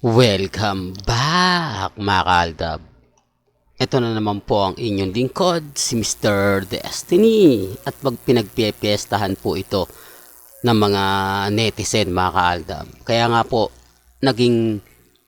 Welcome back mga kaaldab. Ito na naman po ang inyong lingkod, si Mr. Destiny. At pinagpipiestahan po ito ng mga netizen mga kaaldab. Kaya nga po, naging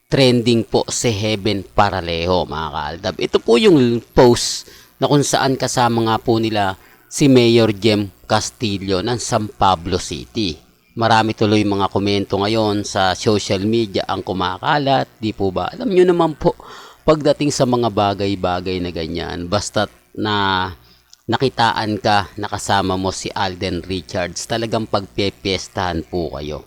trending po si Heaven Paralejo mga kaaldab. Ito po yung post na kung saan kasama nga po nila si Mayor Jem Castillo ng San Pablo City. Marami tuloy mga komento ngayon sa social media ang kumakalat, di po ba? Alam nyo naman po, pagdating sa mga bagay-bagay na ganyan, basta't na nakitaan ka, nakasama mo si Alden Richards, talagang pagpepiestahan po kayo.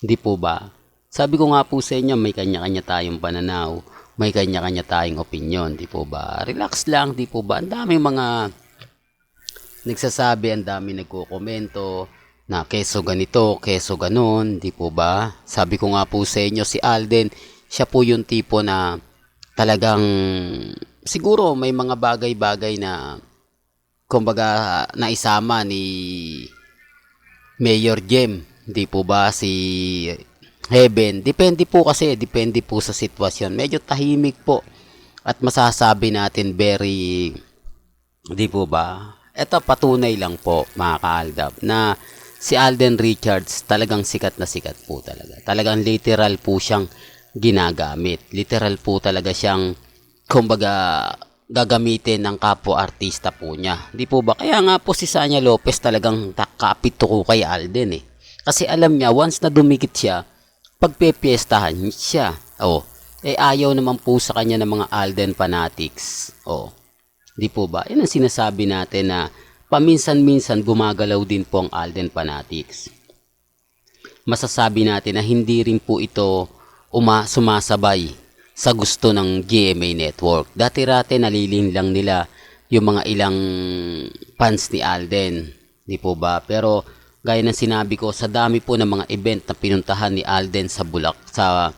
Di po ba? Sabi ko nga po sa inyo, may kanya-kanya tayong pananaw, may kanya-kanya tayong opinion, di po ba? Relax lang, di po ba? Ang daming mga nagsasabi, ang daming nagko-komento, na keso ganito, keso ganon, di po ba? Sabi ko nga po sa inyo, si Alden, siya po yung tipo na talagang siguro may mga bagay-bagay na kumbaga naisama ni Mayor Jem, di po ba? Si Heaven, depende po kasi, depende po sa sitwasyon. Medyo tahimik po at masasabi natin very, di po ba? Ito patunay lang po mga kaaldab na si Alden Richards talagang sikat na sikat po talaga. Talagang literal po siyang ginagamit. Literal po talaga siyang kumbaga gagamitin ng kapwa-artista po niya. Di po ba? Kaya nga po si Sanya Lopez talagang kapito ko kay Alden eh. Kasi alam niya, once na dumikit siya, pagpepiestahan siya. Oh, ayaw naman po sa kanya ng mga Alden fanatics. Oh, di po ba? Yan ang sinasabi natin na paminsan-minsan gumagalaw din po ang Alden fanatics. Masasabi natin na hindi rin po ito sumasabay sa gusto ng GMA Network. Dati-rate nalilin lang nila yung mga ilang fans ni Alden. Di po ba? Pero gaya ng sinabi ko, sa dami po ng mga event na pinuntahan ni Alden sa sa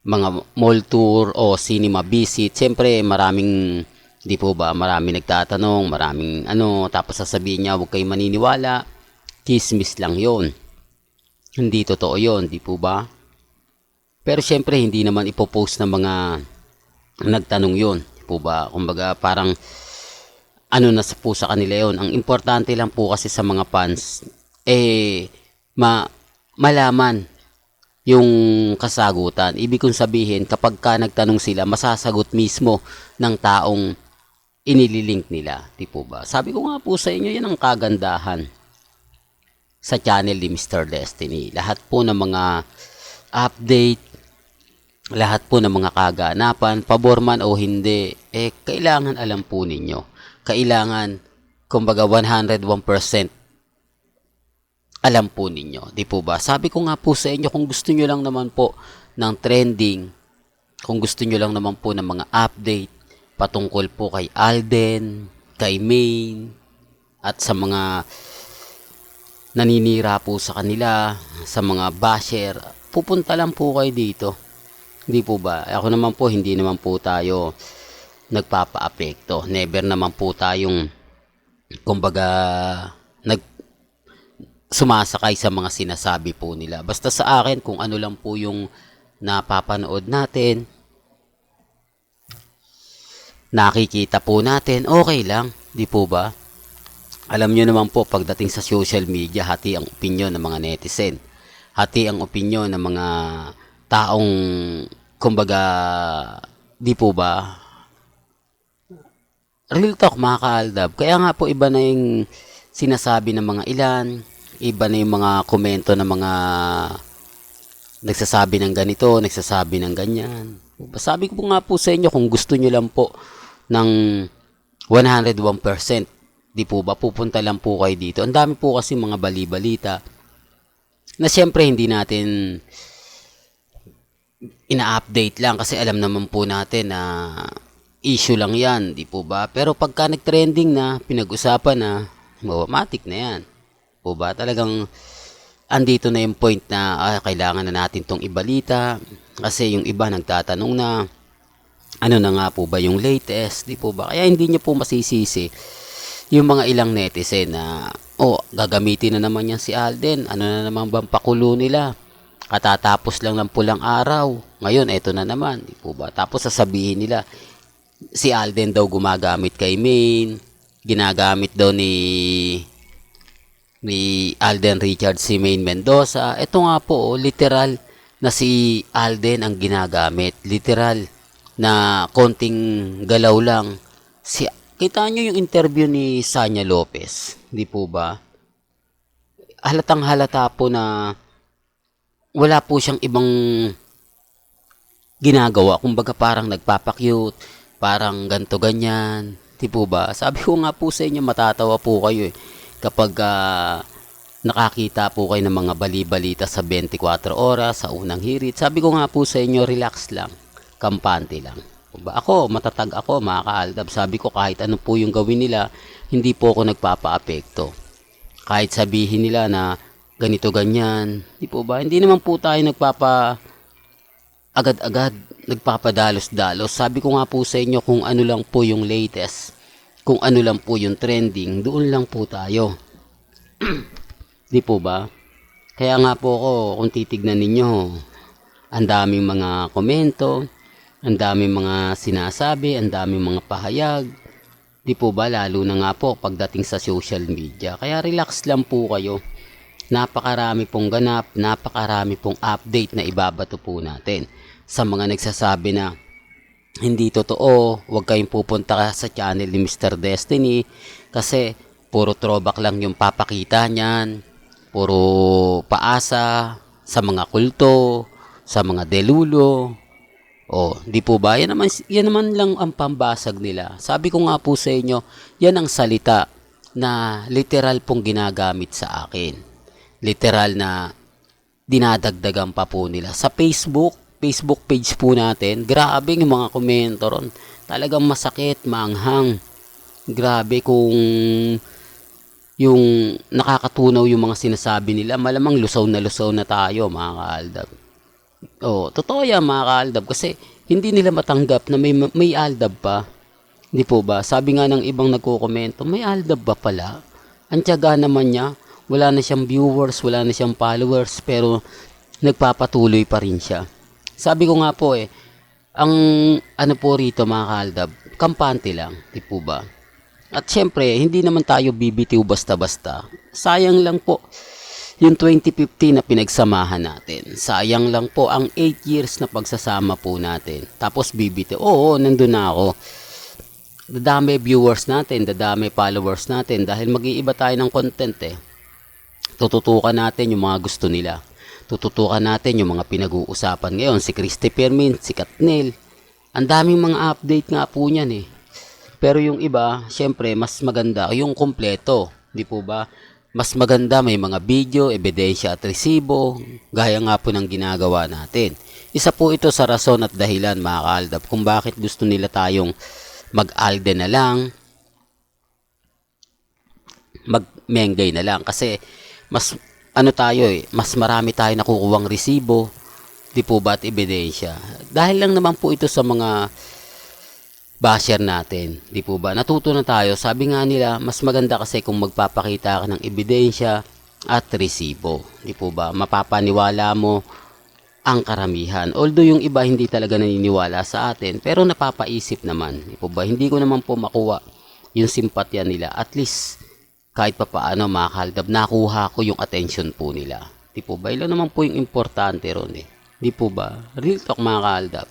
mga mall tour o cinema visit, siyempre maraming, di po ba, marami nagtatanong, maraming tapos sasabihin niya, huwag kayo maniniwala, chismis lang yon, hindi totoo yon, di po ba? Pero syempre hindi naman ipopost ng mga nagtanong yon, di po ba? Kumbaga parang na po sa kanila yon. Ang importante lang po kasi sa mga fans malaman yung kasagutan. Ibig kong sabihin, kapag ka nagtanong sila, masasagot mismo ng taong inililink nila, di po ba? Sabi ko nga po sa inyo, yan ang kagandahan sa channel ni Mr. Destiny. Lahat po ng mga update, lahat po ng mga kaganapan, pabor man o hindi, kailangan alam po ninyo. Kailangan, kumbaga 101% alam po ninyo, di po ba? Sabi ko nga po sa inyo, kung gusto nyo lang naman po ng trending, kung gusto nyo lang naman po ng mga update, patungkol po kay Alden, kay Maine, at sa mga naninira po sa kanila, sa mga basher, pupunta lang po kayo dito. Hindi po ba? Ako naman po, hindi naman po tayo nagpapa-apekto. Never naman po tayong, kumbaga, sumasakay sa mga sinasabi po nila. Basta sa akin, kung ano lang po yung napapanood natin, nakikita po natin, okay lang, di po ba? Alam nyo naman po, pagdating sa social media, hati ang opinion ng mga netizen. Hati ang opinion ng mga taong, kumbaga, di po ba? Real talk mga kaaldab. Kaya nga po iba na yung sinasabi ng mga ilan, iba na yung mga komento ng mga nagsasabi ng ganito, nagsasabi ng ganyan. Sabi ko nga po sa inyo, kung gusto nyo lang po ng 101%, di po ba, pupunta lang po kayo dito. Ang dami po kasi mga bali-balita na siyempre hindi natin ina-update lang kasi alam naman po natin na issue lang yan, di po ba? Pero pagka nag-trending na, pinag-usapan na, automatic na yan. Po ba? Talagang andito na yung point na kailangan na natin tong ibalita kasi yung iba nagtatanong na ano na nga po ba yung latest, di po ba? Kaya hindi niyo po masisisi yung mga ilang netizen na, gagamitin na naman yan si Alden. Ano na naman bang pakulo nila? Katatapos lang ng pulang araw. Ngayon, eto na naman. Di po ba? Tapos sasabihin nila, si Alden daw gumagamit kay Maine. Ginagamit daw ni Alden Richards si Maine Mendoza. Ito nga po, literal na si Alden ang ginagamit. Literal na konting galaw lang. Kita nyo yung interview ni Sanya Lopez, di po ba? Halatang halata po na wala po siyang ibang ginagawa. Kumbaga parang nagpapakyut, parang ganto ganyan, di po ba? Sabi ko nga po sa inyo, matatawa po kayo kapag nakakita po kayo ng mga bali-balita sa 24 oras, sa unang hirit. Sabi ko nga po sa inyo, relax lang, kampante lang. Ako, matatag ako, mga kaaldab. Sabi ko, kahit ano po yung gawin nila, hindi po ako nagpapa-apekto. Kahit sabihin nila na ganito, ganyan, di po ba? Hindi naman po tayo agad-agad, nagpapadalos-dalos. Sabi ko nga po sa inyo, kung ano lang po yung latest, kung ano lang po yung trending, doon lang po tayo. Di po ba? Kaya nga po ako, kung titignan ninyo, ang daming mga komento, ang daming mga sinasabi, ang daming mga pahayag. Di po ba? Lalo na nga po pagdating sa social media. Kaya relax lang po kayo. Napakarami pong ganap, napakarami pong update na ibabato po natin. Sa mga nagsasabi na hindi totoo, huwag kayong pupunta sa channel ni Mr. Destiny kasi puro throwback lang yung papakita niyan. Puro paasa sa mga kulto, sa mga delulo. Di po ba? Yan naman lang ang pambasag nila. Sabi ko nga po sa inyo, yan ang salita na literal pong ginagamit sa akin. Literal na dinadagdagan pa po nila. Sa Facebook page po natin, grabe yung mga komento ron. Talagang masakit, maanghang. Grabe kung yung nakakatunaw yung mga sinasabi nila, malamang lusaw na tayo, mga kaaldab. Totoo yan, mga kaaldab, kasi hindi nila matanggap na may aldab pa. Hindi po ba? Sabi nga ng ibang nagko-komento, may aldab ba pala? Ang tiyaga naman niya, wala na siyang viewers, wala na siyang followers, pero nagpapatuloy pa rin siya. Sabi ko nga po ang ano po rito, mga kaaldab, kampante lang, di po ba? At syempre, hindi naman tayo bibitiw basta-basta. Sayang lang po yung 2015 na pinagsamahan natin. Sayang lang po ang 8 years na pagsasama po natin. Tapos bibitiw. Nandun na ako. Dadami viewers natin, dadami followers natin dahil mag-iiba tayo ng content Tututukan natin yung mga gusto nila. Tututukan natin yung mga pinag-uusapan ngayon. Si Christopher Min, si Katnil. Ang daming mga update nga po niyan Pero yung iba, syempre, mas maganda yung kompleto. Di po ba? Mas maganda, may mga video, ebidensya at resibo, gaya nga po ng ginagawa natin. Isa po ito sa rason at dahilan, mga kaaldab, kung bakit gusto nila tayong mag-Alden na lang, mag-Mengay na lang. Kasi mas mas marami tayo nakukuhang resibo, di po ba, at ebidensya. Dahil lang naman po ito sa mga basher natin, di po ba? Natuto na tayo. Sabi nga nila, mas maganda kasi kung magpapakita ka ng ebidensya at resibo, di po ba? Mapapaniwala mo ang karamihan. Although yung iba hindi talaga naniniwala sa atin, pero napapaisip naman, di po ba? Hindi ko naman po makuha yung simpatya nila. At least kahit pa paano, mga kaaldab, nakuha ko yung attention po nila. Di po ba? Ilo naman po yung importante ron Di po ba? Real talk, mga kaaldab.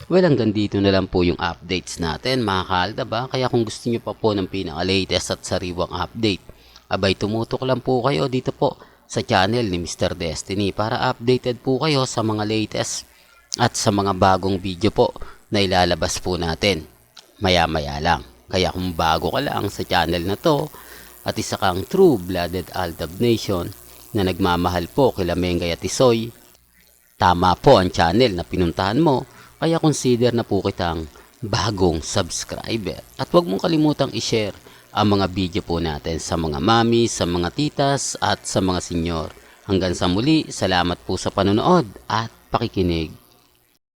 Well, hanggang dito na lang po yung updates natin, mga kaaldab. Kaya kung gusto nyo pa po ng pinaka-latest at sariwang update, abay tumutok lang po kayo dito po sa channel ni Mr. Destiny para updated po kayo sa mga latest at sa mga bagong video po na ilalabas po natin maya-maya lang. Kaya kung bago ka lang sa channel na to at isa kang true-blooded Aldab Nation na nagmamahal po kila Mengay at Isoy, tama po ang channel na pinuntahan mo. Kaya consider na po kitang bagong subscriber. At huwag mong kalimutang i-share ang mga video po natin sa mga mami, sa mga titas at sa mga senyor. Hanggang sa muli, salamat po sa panonood at pakikinig.